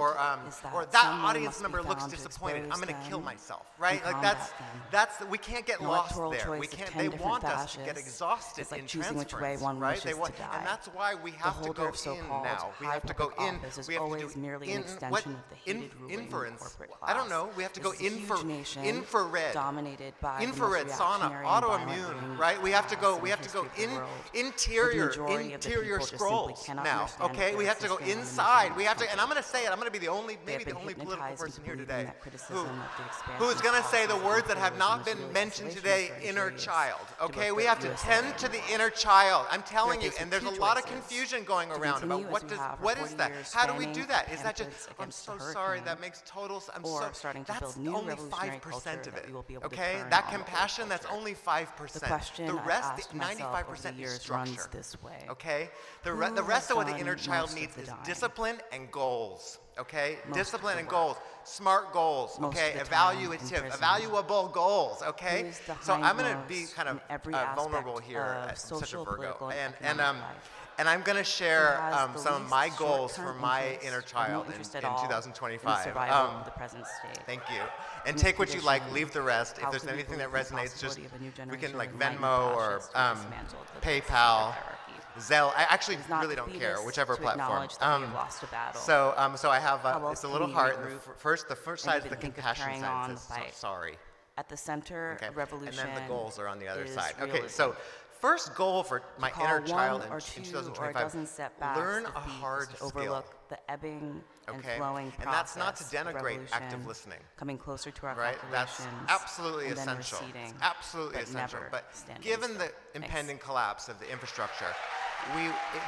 Speaker 15: is that
Speaker 14: that
Speaker 15: someone
Speaker 14: audience
Speaker 15: must be
Speaker 14: member looks
Speaker 15: found to
Speaker 14: disappointed. I'm
Speaker 15: expose
Speaker 14: going to kill
Speaker 15: them
Speaker 14: myself. Right?
Speaker 15: and
Speaker 14: Like
Speaker 15: combat
Speaker 14: that's we can't get
Speaker 15: An
Speaker 14: lost
Speaker 15: electoral
Speaker 14: there. We
Speaker 15: choice of
Speaker 14: can't.
Speaker 15: 10
Speaker 14: They
Speaker 15: different
Speaker 14: want us to get
Speaker 15: fascists
Speaker 14: exhausted
Speaker 15: is like
Speaker 14: in
Speaker 15: choosing which way
Speaker 14: transference,
Speaker 15: one
Speaker 14: right?
Speaker 15: wishes to die.
Speaker 14: And that's why we
Speaker 15: The
Speaker 14: have to
Speaker 15: holder
Speaker 14: go
Speaker 15: of so-called
Speaker 14: in now. We
Speaker 15: high
Speaker 14: have to go
Speaker 15: public
Speaker 14: in.
Speaker 15: office is
Speaker 14: We have to
Speaker 15: always
Speaker 14: do
Speaker 15: merely an extension
Speaker 14: what
Speaker 15: of the hated ruling
Speaker 14: inference.
Speaker 15: corporate
Speaker 14: I don't
Speaker 15: class.
Speaker 14: know. We have to
Speaker 15: This
Speaker 14: go
Speaker 15: is a huge nation
Speaker 14: infrared.
Speaker 15: dominated by
Speaker 14: Infrared,
Speaker 15: the most
Speaker 14: sauna,
Speaker 15: reactionary and violent
Speaker 14: autoimmune,
Speaker 15: ruling
Speaker 14: right? We have to
Speaker 15: class
Speaker 14: go. We
Speaker 15: in
Speaker 14: have to
Speaker 15: the
Speaker 14: go
Speaker 15: history of the world.
Speaker 14: interior
Speaker 15: The majority of the people just simply
Speaker 14: scrolls
Speaker 15: cannot
Speaker 14: now.
Speaker 15: understand
Speaker 14: Okay,
Speaker 15: that
Speaker 14: we
Speaker 15: their
Speaker 14: have to go
Speaker 15: existing
Speaker 14: inside.
Speaker 15: limitations
Speaker 14: We have to, and I'm going to say it. I'm going to be the only,
Speaker 15: They have
Speaker 14: maybe the
Speaker 15: been
Speaker 14: only political
Speaker 15: hypnotized
Speaker 14: person
Speaker 15: into
Speaker 14: here
Speaker 15: believing
Speaker 14: today
Speaker 15: that criticism of the expansion
Speaker 14: who is going to
Speaker 15: of
Speaker 14: say the
Speaker 15: classes
Speaker 14: words that have
Speaker 15: imperialism
Speaker 14: not
Speaker 15: is
Speaker 14: been
Speaker 15: really
Speaker 14: mentioned
Speaker 15: isolation
Speaker 14: today.
Speaker 15: for
Speaker 14: Inner
Speaker 15: injurious
Speaker 14: child.
Speaker 15: to
Speaker 14: Okay,
Speaker 15: both
Speaker 14: we
Speaker 15: the
Speaker 14: have to
Speaker 15: USA
Speaker 14: tend
Speaker 15: and
Speaker 14: to the
Speaker 15: world.
Speaker 14: inner child. I'm
Speaker 15: We
Speaker 14: telling
Speaker 15: are
Speaker 14: you,
Speaker 15: faced
Speaker 14: and
Speaker 15: with
Speaker 14: there's a
Speaker 15: two
Speaker 14: lot of
Speaker 15: choices.
Speaker 14: confusion going
Speaker 15: To
Speaker 14: around about
Speaker 15: continue as we have for
Speaker 14: what is
Speaker 15: 40
Speaker 14: that?
Speaker 15: years
Speaker 14: How do we
Speaker 15: spanning
Speaker 14: do that? Is that just?
Speaker 15: methods
Speaker 14: I'm
Speaker 15: against
Speaker 14: so
Speaker 15: the
Speaker 14: sorry.
Speaker 15: hurricane,
Speaker 14: That makes total.
Speaker 15: or starting to
Speaker 14: That's
Speaker 15: build new
Speaker 14: only
Speaker 15: revolutionary
Speaker 14: 5%
Speaker 15: culture
Speaker 14: of
Speaker 15: that
Speaker 14: it.
Speaker 15: we will be able to
Speaker 14: Okay,
Speaker 15: burn
Speaker 14: that
Speaker 15: on the
Speaker 14: compassion. That's
Speaker 15: culture.
Speaker 14: only 5%.
Speaker 15: The question
Speaker 14: The
Speaker 15: I've
Speaker 14: rest,
Speaker 15: asked
Speaker 14: the
Speaker 15: myself over
Speaker 14: 95%
Speaker 15: the
Speaker 14: is
Speaker 15: years
Speaker 14: structure.
Speaker 15: runs this way.
Speaker 14: Okay, the
Speaker 15: Who
Speaker 14: rest
Speaker 15: has
Speaker 14: of what the
Speaker 15: done
Speaker 14: inner child
Speaker 15: most of
Speaker 14: needs
Speaker 15: the
Speaker 14: is
Speaker 15: dying?
Speaker 14: discipline and goals. Okay,
Speaker 15: Most
Speaker 14: discipline
Speaker 15: of the
Speaker 14: and goals, smart goals.
Speaker 15: Most
Speaker 14: Okay,
Speaker 15: of the time in
Speaker 14: evaluative,
Speaker 15: prison.
Speaker 14: evaluable goals. Okay,
Speaker 15: Who is the
Speaker 14: so I'm going to be
Speaker 15: hindmost
Speaker 14: kind of
Speaker 15: in every
Speaker 14: vulnerable
Speaker 15: aspect
Speaker 14: here.
Speaker 15: of
Speaker 14: I'm such a
Speaker 15: social,
Speaker 14: Virgo,
Speaker 15: political, and
Speaker 14: and
Speaker 15: economic life?
Speaker 14: and I'm going to share
Speaker 15: Who has the
Speaker 14: some of
Speaker 15: least
Speaker 14: my goals for
Speaker 15: short-term
Speaker 14: my
Speaker 15: interests
Speaker 14: inner
Speaker 15: or no
Speaker 14: child in
Speaker 15: interest at all in the
Speaker 14: 2025.
Speaker 15: survival of the present state?
Speaker 14: Thank you. And
Speaker 15: In this
Speaker 14: take what you like,
Speaker 15: condition,
Speaker 14: leave the rest.
Speaker 15: how
Speaker 14: If there's
Speaker 15: could we
Speaker 14: anything that
Speaker 15: believe in the
Speaker 14: resonates, just
Speaker 15: possibility of a new
Speaker 14: we can
Speaker 15: generation
Speaker 14: like
Speaker 15: of enlightened
Speaker 14: Venmo or
Speaker 15: fascists who dismantled the
Speaker 14: PayPal,
Speaker 15: hierarchy?
Speaker 14: Zelle. I actually
Speaker 15: It is not
Speaker 14: really don't care,
Speaker 15: defeatist
Speaker 14: whichever
Speaker 15: to
Speaker 14: platform.
Speaker 15: acknowledge that we have lost a battle.
Speaker 14: So I have
Speaker 15: How
Speaker 14: it's
Speaker 15: else
Speaker 14: a
Speaker 15: can
Speaker 14: little
Speaker 15: we
Speaker 14: heart. The
Speaker 15: regroup
Speaker 14: first
Speaker 15: and
Speaker 14: side is the
Speaker 15: even think of
Speaker 14: compassion
Speaker 15: carrying
Speaker 14: side.
Speaker 15: on
Speaker 14: It
Speaker 15: the
Speaker 14: says, so
Speaker 15: fight?
Speaker 14: sorry.
Speaker 15: At the center
Speaker 14: Okay.
Speaker 15: of revolution
Speaker 14: And then the goals are on the other
Speaker 15: is
Speaker 14: side. Okay,
Speaker 15: realism.
Speaker 14: so first goal for my
Speaker 15: call
Speaker 14: inner
Speaker 15: one
Speaker 14: child
Speaker 15: or
Speaker 14: in
Speaker 15: two or a
Speaker 14: 2025,
Speaker 15: dozen setbacks
Speaker 14: learn a
Speaker 15: defeat is
Speaker 14: hard
Speaker 15: to
Speaker 14: skill.
Speaker 15: overlook the ebbing and
Speaker 14: Okay,
Speaker 15: flowing
Speaker 14: and that's not to
Speaker 15: process of
Speaker 14: denigrate active
Speaker 15: revolution,
Speaker 14: listening.
Speaker 15: coming closer to our
Speaker 14: Right, that's
Speaker 15: calculations,
Speaker 14: absolutely
Speaker 15: and then
Speaker 14: essential.
Speaker 15: receding,
Speaker 14: It's absolutely
Speaker 15: but
Speaker 14: essential.
Speaker 15: never
Speaker 14: But
Speaker 15: standing
Speaker 14: given
Speaker 15: still.
Speaker 14: the
Speaker 15: Thanks.
Speaker 14: impending collapse of the infrastructure,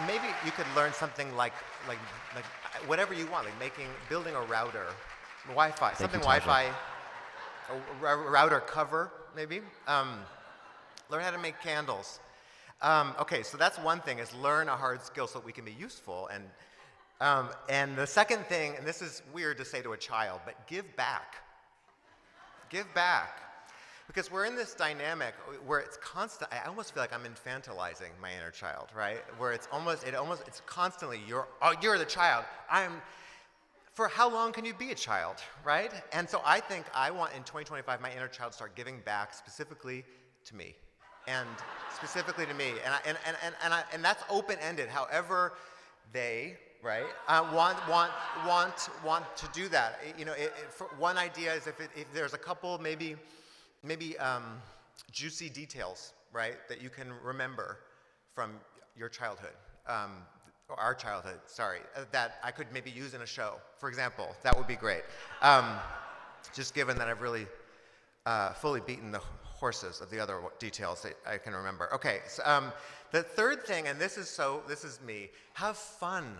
Speaker 14: maybe you could learn something like whatever you want, like building a router, Wi-Fi, something
Speaker 1: you, Taja.
Speaker 14: Wi-Fi, a router cover maybe. Learn how to make candles. Okay, so that's one thing, is learn a hard skill so that we can be useful. And the second thing, and this is weird to say to a child, but give back. Give back. Because we're in this dynamic where it's constant. I almost feel like I'm infantilizing my inner child, right? Where it's constantly, you're the child. For how long can you be a child, right? And so I think I want in 2025 my inner child to start giving back specifically to me. And specifically to me, and that's open-ended. However, they want to do that. You know, one idea is if there's a couple maybe juicy details, right, that you can remember from your childhood, or our childhood. Sorry, that I could maybe use in a show. For example, that would be great. Just given that I've really fully beaten the horses of the other details that I can remember. Okay, so, the third thing, and this is me, have fun.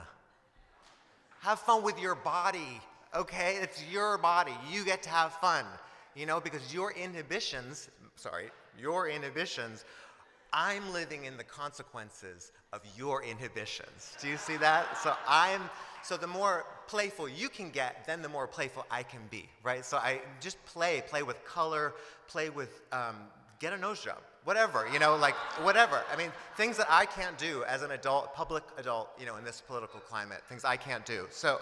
Speaker 14: Have fun with your body, okay? It's your body. You get to have fun, you know, because your inhibitions, I'm living in the consequences of your inhibitions. Do you see that? So the more playful you can get, then the more playful I can be, right? So I just play with color, play with, get a nose job, whatever, you know, like whatever. I mean, things that I can't do as an adult, public adult, you know, in this political climate, things I can't do. So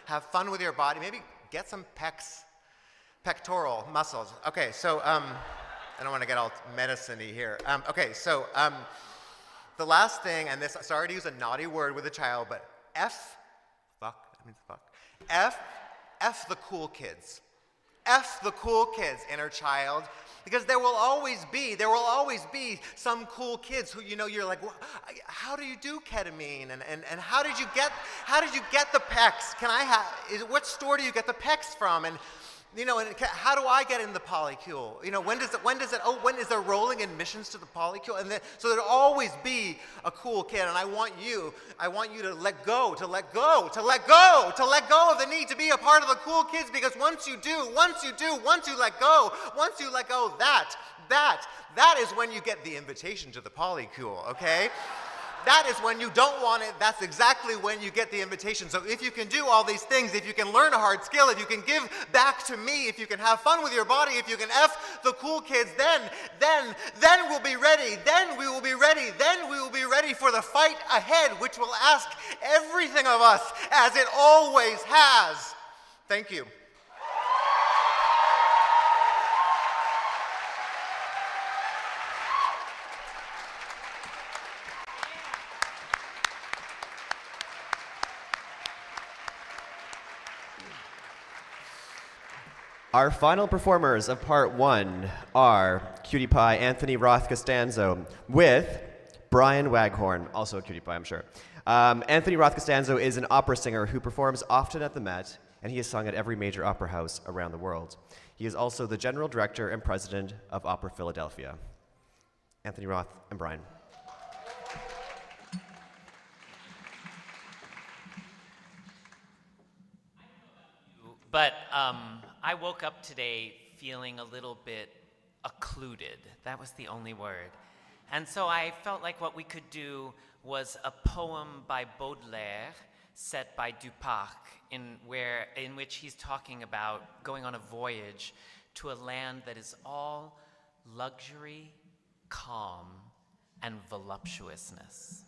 Speaker 14: have fun with your body, maybe get some pectoral muscles. Okay, so I don't want to get all medicine-y here. Okay, so the last thing, and this, sorry to use a naughty word with a child, but F the cool kids. F the cool kids, inner child. Because there will always be some cool kids who, you're like, well, how do you do ketamine? And how did you get the pecs? What store do you get the pecs from? And, and how do I get in the polycule? When is there rolling admissions to the polycule? And so there'll always be a cool kid. And I want you to let go of the need to be a part of the cool kids, because once you let go, that is when you get the invitation to the polycule, okay? That is when you don't want it. That's exactly when you get the invitation. So if you can do all these things, if you can learn a hard skill, if you can give back to me, if you can have fun with your body, if you can F the cool kids, then we'll be ready. Then we will be ready. Then we will be ready for the fight ahead, which will ask everything of us, as it always has. Thank you.
Speaker 1: Our final performers of part 1 are Cutie Pie Anthony Roth Costanzo with Bryan Wagorn, also a Cutie Pie, I'm sure. Anthony Roth Costanzo is an opera singer who performs often at the Met, and he has sung at every major opera house around the world. He is also the general director and president of Opera Philadelphia. Anthony Roth and Bryan.
Speaker 16: But I woke up today feeling a little bit occluded. That was the only word. And so I felt like what we could do was a poem by Baudelaire set by Duparc, in which he's talking about going on a voyage to a land that is all luxury, calm, and voluptuousness.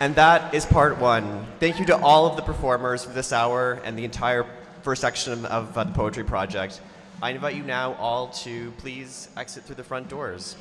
Speaker 1: And that is part one. Thank you to all of the performers for this hour and the entire first section of the Poetry Project. I invite you now all to please exit through the front doors.